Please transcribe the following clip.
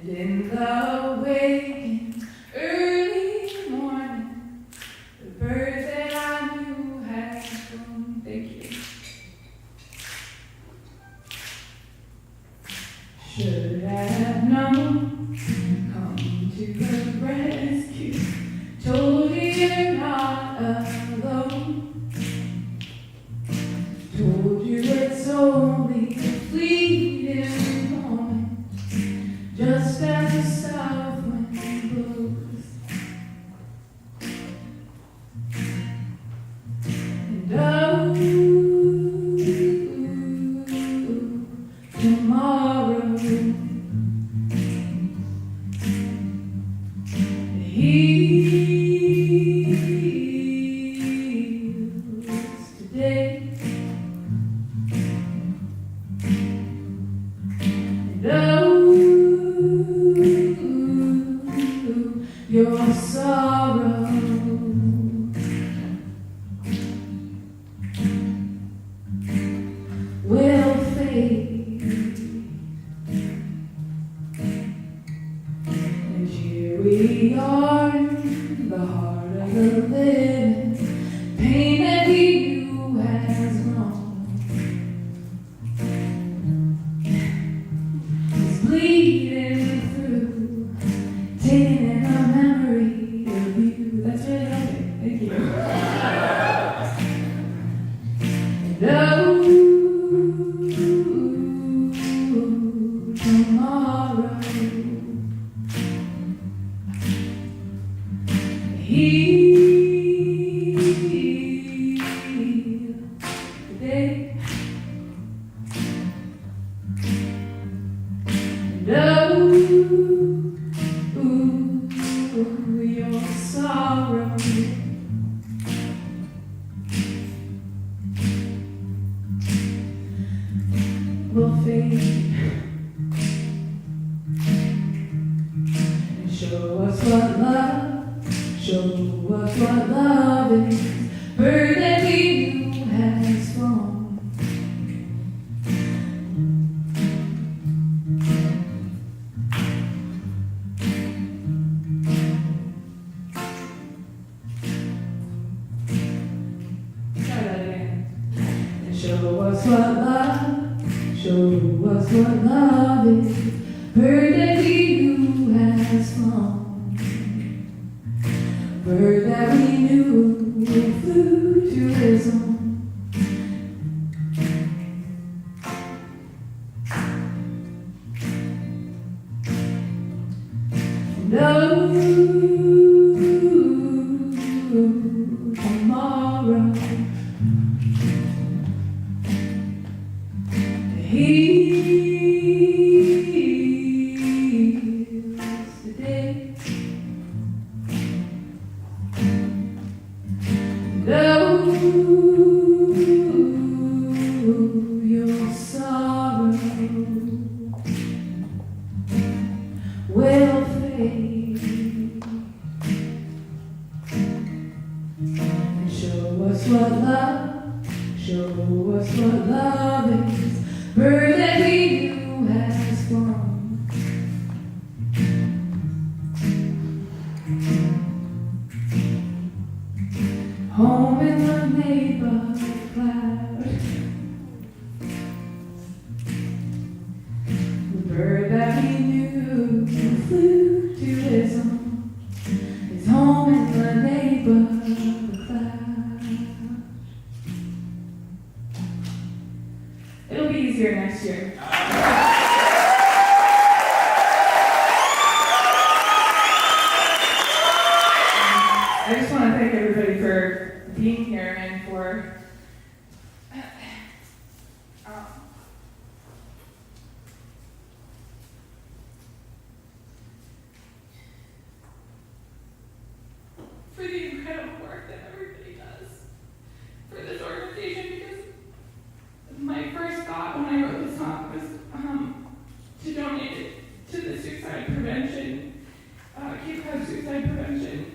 In the waking early morning, the birds that I knew had flown. Thank you. Should have known, come to the rescue. Told you you're not alone. Told you it's only a fleeting moment, just as the south wind blows. And oh, tomorrow heals today. And oh, your sorrow will fade. And here we are in the heart of the living. Pain that we knew has gone. It's bleeding through, taking a memory of you. That's really helping. Thank you. And oh, tomorrow heal today. And oh, your sorrow will fade. And show us what love is. Bird that we knew has flown. Try that again. And show us what love is. Bird that we knew has flown. Bird that we knew flew to his home. And oh, tomorrow heals today. Oh, your sorrow will fade. And show us what love is. Bird that we knew has flown. Home in the neighborhood cloud. The bird that we knew flew to his home. His home in the neighborhood cloud. It'll be easier next year. I just want to thank everybody for being here and for the incredible work that everybody does for this organization, because my first thought when I wrote this song was to donate it to the suicide prevention, Cape Cod Suicide Prevention